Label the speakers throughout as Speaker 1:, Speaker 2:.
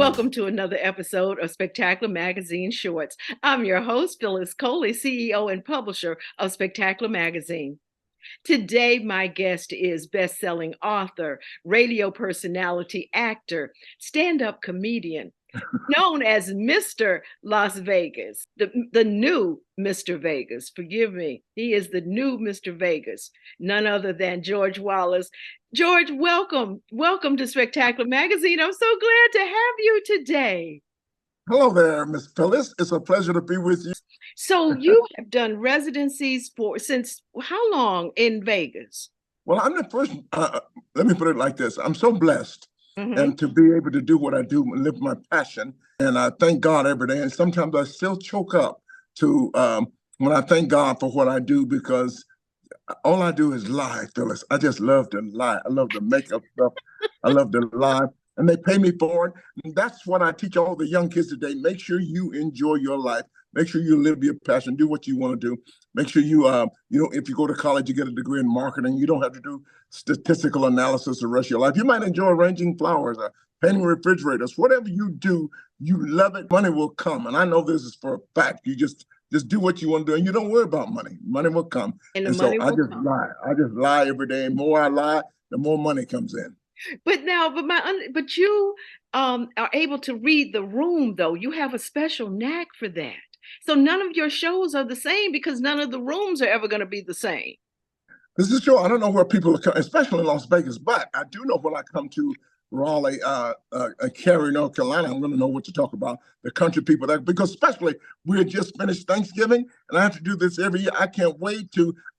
Speaker 1: Welcome to another episode of Spectacular Magazine Shorts. I'm your host, Phyllis Coley, CEO and publisher of Spectacular Magazine. Today, my guest is best-selling author, radio personality, actor, stand-up comedian, known as Mr. Las Vegas, the new Mr. Vegas. Forgive me. He is the new Mr. Vegas, none other than George Wallace. George, welcome. Welcome to Spectacular Magazine. I'm so glad to have you today.
Speaker 2: Hello there, Miss Phyllis. It's a pleasure to be with you.
Speaker 1: So you have done residencies since how long in Vegas?
Speaker 2: Well, I'm the first, let me put it like this. I'm so blessed and to be able to do what I do and live my passion. And I thank God every day. And sometimes I still choke up to when I thank God for what I do, because all I do is lie, Phyllis. I just love to lie. I love to make up stuff. I love to lie. And they pay me for it. And that's what I teach all the young kids today. Make sure you enjoy your life. Make sure you live your passion. Do what you want to do. Make sure you, if you go to college, you get a degree in marketing. You don't have to do statistical analysis the rest of your life. You might enjoy arranging flowers or painting refrigerators. Whatever you do, you love it. Money will come. And I know this is for a fact. You just do what you want to do, and you don't worry about money. Money will come. And so I just lie. I just lie every day. The more I lie, the more money comes in.
Speaker 1: But you are able to read the room, though. You have a special knack for that. So none of your shows are the same because none of the rooms are ever going to be the same.
Speaker 2: This is true. I don't know where people are coming, especially in Las Vegas, but I do know when I come to Raleigh, Cary, North Carolina, I'm going to know what to talk about, the country people there, because especially we had just finished Thanksgiving, and I have to do this every year. I can't wait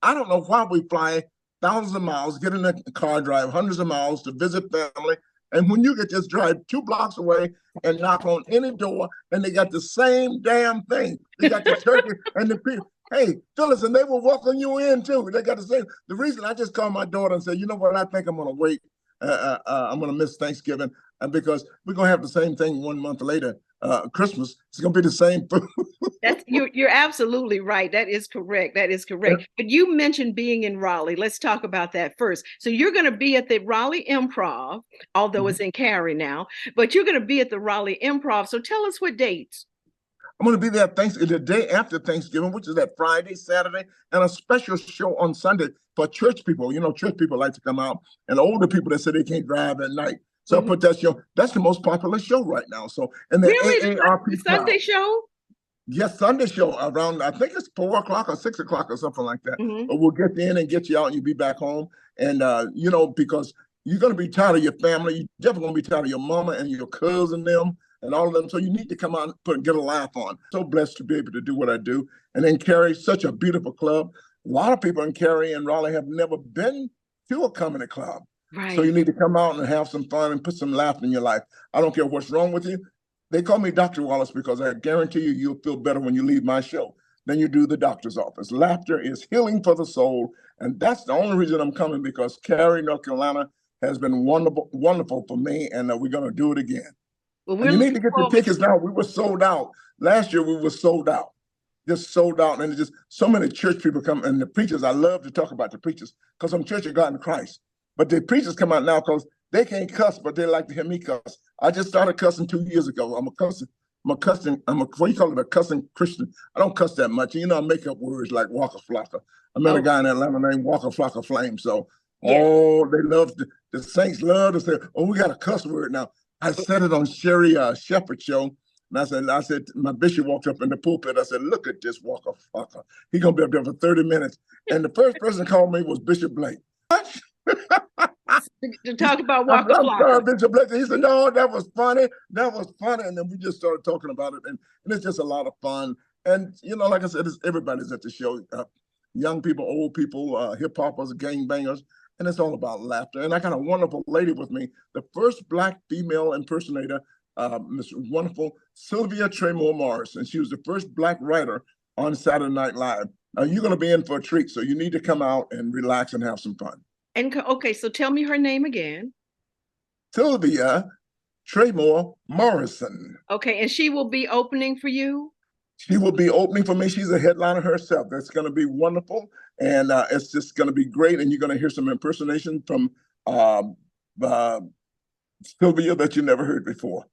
Speaker 2: I don't know why we fly thousands of miles, get in a car, drive hundreds of miles to visit family. And when you could just drive 2 blocks away and knock on any door, and they got the same damn thing. They got the turkey and the people. Hey, Phyllis, and they will welcome you in too. They got the same. The reason I just called my daughter and said, you know what, I think I'm going to wait. I'm going to miss Thanksgiving, and because we're going to have the same thing 1 month later, Christmas. It's going to be the same food.
Speaker 1: You're absolutely right. That is correct. That is correct. Yeah. But you mentioned being in Raleigh. Let's talk about that first. So you're going to be at the Raleigh Improv, although it's in Cary now, but you're going to be at the Raleigh Improv. So tell us what dates.
Speaker 2: I'm going to be there the day after Thanksgiving, which is that Friday, Saturday, and a special show on Sunday for church people. You know, church people like to come out, and older people that say they can't drive at night. So I put that show. That's the most popular show right now. So, and the AARP
Speaker 1: the Sunday show?
Speaker 2: Yes, Sunday show around, I think it's 4 o'clock or 6 o'clock or something like that. But we'll get in and get you out and you'll be back home. And, because you're going to be tired of your family. You're definitely going to be tired of your mama and your cousin, them, and all of them. So you need to come out and get a laugh on. So blessed to be able to do what I do. And then Cary, such a beautiful club. A lot of people in Cary and Raleigh have never been to a comedy club.
Speaker 1: Right.
Speaker 2: So you need to come out and have some fun and put some laughter in your life. I don't care what's wrong with you. They call me Dr. Wallace because I guarantee you'll feel better when you leave my show than you do the doctor's office. Laughter is healing for the soul. And that's the only reason I'm coming, because Cary, North Carolina has been wonderful for me. And we're going to do it again. Well, you need to get the tickets now. We were sold out. Last year, we were sold out. Just sold out. And just so many church people come. And the preachers, I love to talk about the preachers because I'm Church of God in Christ. But the preachers come out now because they can't cuss, but they like to hear me cuss. I just started cussing 2 years ago. I'm a what do you call it, a cussing Christian. I don't cuss that much. I make up words like Waka Flocka. I met a guy in Atlanta named Waka Flocka Flame. So, they love, the saints love to say, oh, we got a cuss word now. I said it on Sherry Shepherd's show. And I said, my bishop walked up in the pulpit. I said, look at this Waka Flocka. He's going to be up there for 30 minutes. And the first person called me was Bishop Blake.
Speaker 1: To talk about Waka Flocka.
Speaker 2: I'm sorry, Bishop Blake. He said, no, that was funny. That was funny. And then we just started talking about it. And it's just a lot of fun. And, like I said, everybody's at the show. Young people, old people, hip-hoppers, gangbangers. And it's all about laughter. And I got a wonderful lady with me, the first Black female impersonator, Miss wonderful Sylvia Tremore Morris. And she was the first Black writer on Saturday Night Live. You're going to be in for a treat. So you need to come out and relax and have some fun.
Speaker 1: And okay, so tell me her name again.
Speaker 2: Sylvia Tremore Morrison.
Speaker 1: Okay, and she will be opening for you?
Speaker 2: She will be opening for me. She's a headliner herself. That's going to be wonderful. And it's just going to be great. And you're going to hear some impersonation from Sylvia that you never heard before.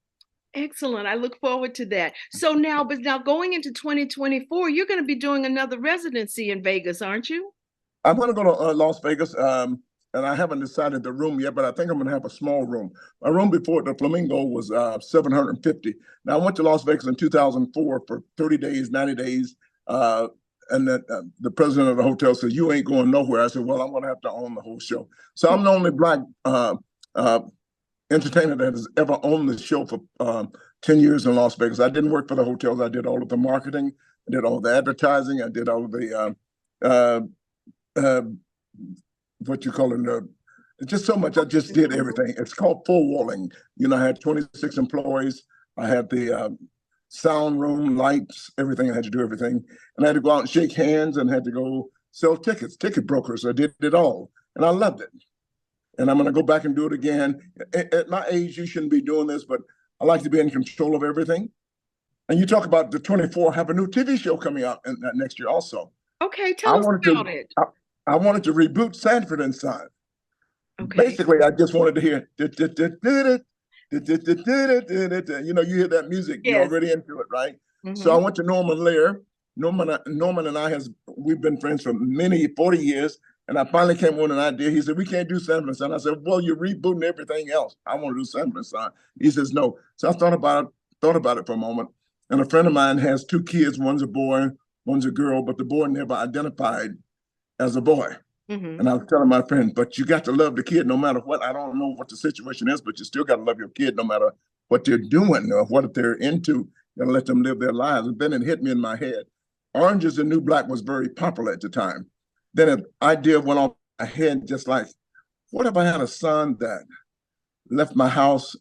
Speaker 1: Excellent. I look forward to that. So now, but now going into 2024, you're going to be doing another residency in Vegas, aren't you?
Speaker 2: I'm going to go to Las Vegas, and I haven't decided the room yet, but I think I'm going to have a small room. My room before the Flamingo was 750. Now, I went to Las Vegas in 2004 for 30 days, 90 days, and the president of the hotel said, "You ain't going nowhere." I said, "Well, I'm going to have to own the whole show." So I'm the only Black uh, entertainer that has ever owned the show for 10 years in Las Vegas. I didn't work for the hotels. I did all of the marketing, I did all the advertising, I did all of the uh, what you call it, just so much. I just did everything. It's called full walling. You know, I had 26 employees. I had the sound room, lights, everything. I had to do everything. And I had to go out and shake hands and had to go sell tickets, ticket brokers. I did it all. And I loved it. And I'm going to go back and do it again. At my age, you shouldn't be doing this, but I like to be in control of everything. And you talk about the 24, have a new TV show coming out next year also.
Speaker 1: Okay,
Speaker 2: I
Speaker 1: tell us
Speaker 2: wanted
Speaker 1: about
Speaker 2: to,
Speaker 1: it.
Speaker 2: I wanted to reboot Sanford and Son.
Speaker 1: Okay.
Speaker 2: Basically, I just wanted to hear, you know, you hear that music, you're
Speaker 1: Yes.
Speaker 2: already into it, right? So I
Speaker 1: Mhm.
Speaker 2: went to Norman Lear. Norman and I we've been friends for 40 years. And I finally came with an idea. He said, "We can't do Sanford and Son." I said, "Well, you're rebooting everything else. I want to do Sanford and Son." He says, "No." So I thought about it for a moment. And a friend of mine has two kids. One's a boy, one's a girl, but the boy never identified as a boy.
Speaker 1: Mhm.
Speaker 2: And I was telling my friend, "But you got to love the kid no matter what. I don't know what the situation is, but you still got to love your kid no matter what they're doing or what they're into. You got to let them live their lives." And then it hit me in my head. Orange is the New Black was very popular at the time. Then an idea went on my head, just like, what if I had a son that left my house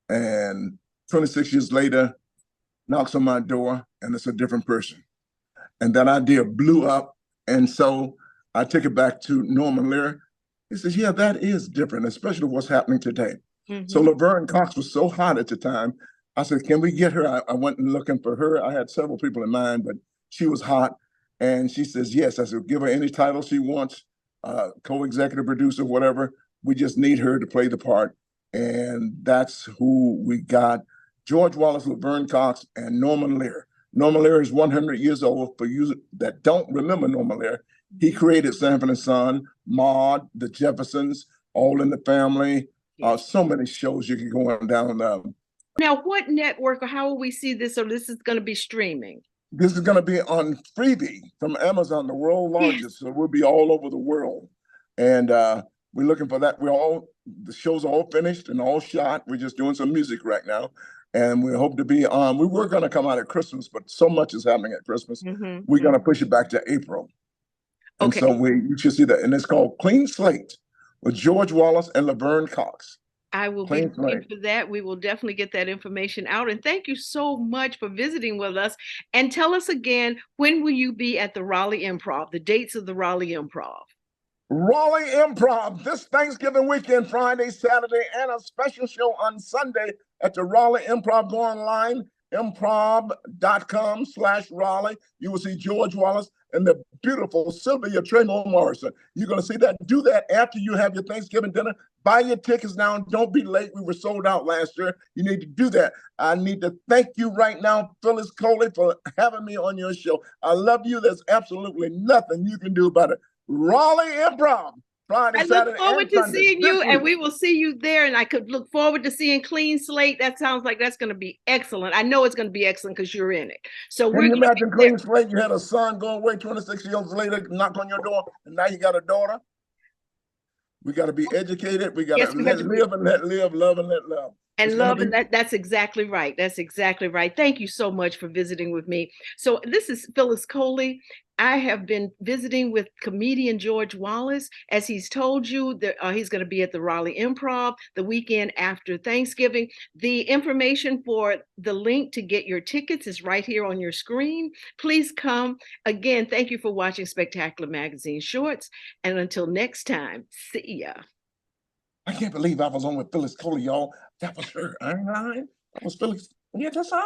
Speaker 2: and 26 years later knocks on my door and it's a different person? And that idea blew up. And so I took it back to Norman Lear. He says, "Yeah, that is different, especially what's happening today." So
Speaker 1: Mhm.
Speaker 2: Laverne Cox was so hot at the time. I said, "Can we get her?" I went and looking for her. I had several people in mind, but she was hot. And she says, "Yes." I said, "Give her any title she wants, co-executive producer, whatever. We just need her to play the part." And that's who we got: George Wallace, Laverne Cox, and Norman Lear. Norman Lear is 100 years old. For you that don't remember Norman Lear, he created Sanford and Son, Maude, The Jeffersons, All in the Family,
Speaker 1: Yes.
Speaker 2: so many shows you can go on down.
Speaker 1: Now, what network or how will we see this? So this is going to be streaming.
Speaker 2: This is going to be on Freebie from Amazon, the world
Speaker 1: Yes.
Speaker 2: largest. So we'll be all over the world. And we're looking for that. The show's all finished and all shot. We're just doing some music right now. And we hope to be on. We were going to come out at Christmas, but so much is happening at Christmas.
Speaker 1: Mhm.
Speaker 2: We're going to push it back to April. And so
Speaker 1: Okay.
Speaker 2: you should see that. And it's called Clean Slate with George Wallace and Laverne Cox.
Speaker 1: I will be
Speaker 2: Clean
Speaker 1: looking
Speaker 2: Slate.
Speaker 1: for that. We will definitely get that information out. And thank you so much for visiting with us. And tell us again, when will you be at the Raleigh Improv? The dates of the Raleigh Improv.
Speaker 2: Raleigh Improv this Thanksgiving weekend, Friday, Saturday, and a special show on Sunday at the Raleigh Improv. Go online, improv.com/Raleigh. You will see George Wallace and the beautiful Sylvia Tremor Morrison. You're going to see that. Do that after you have your Thanksgiving dinner. Buy your tickets now. Don't be late. We were sold out last year. You need to do that. I need to thank you right now, Phyllis Coley, for having me on your show. I love you. There's absolutely nothing you can do about it. Raleigh Improv, Friday,
Speaker 1: I look
Speaker 2: Saturday,
Speaker 1: forward
Speaker 2: and
Speaker 1: to
Speaker 2: Sunday
Speaker 1: seeing
Speaker 2: this
Speaker 1: you, and
Speaker 2: week.
Speaker 1: we will see you there. And I could look forward to seeing Clean Slate. That sounds like that's going to be excellent. I know it's going to be excellent because you're in it. So
Speaker 2: Can
Speaker 1: we're
Speaker 2: you
Speaker 1: going to be
Speaker 2: imagine
Speaker 1: there.
Speaker 2: Clean Slate? You had a son go away 26 years later, knock on your door, and now you got a daughter. We got to be educated. We got to
Speaker 1: Yes, we got
Speaker 2: let
Speaker 1: to be.
Speaker 2: live and let live, love and let love. It's
Speaker 1: And
Speaker 2: going to
Speaker 1: love,
Speaker 2: be.
Speaker 1: and that's exactly right. That's exactly right. Thank you so much for visiting with me. So this is Phyllis Coley. I have been visiting with comedian George Wallace. As he's told you, that he's going to be at the Raleigh Improv the weekend after Thanksgiving. The information for the link to get your tickets is right here on your screen. Please come. Again, thank you for watching Spectacular Magazine Shorts. And until next time, see ya.
Speaker 2: I can't believe I was on with Phyllis Coley, y'all. That was her. That was Phyllis. Yeah, that's her.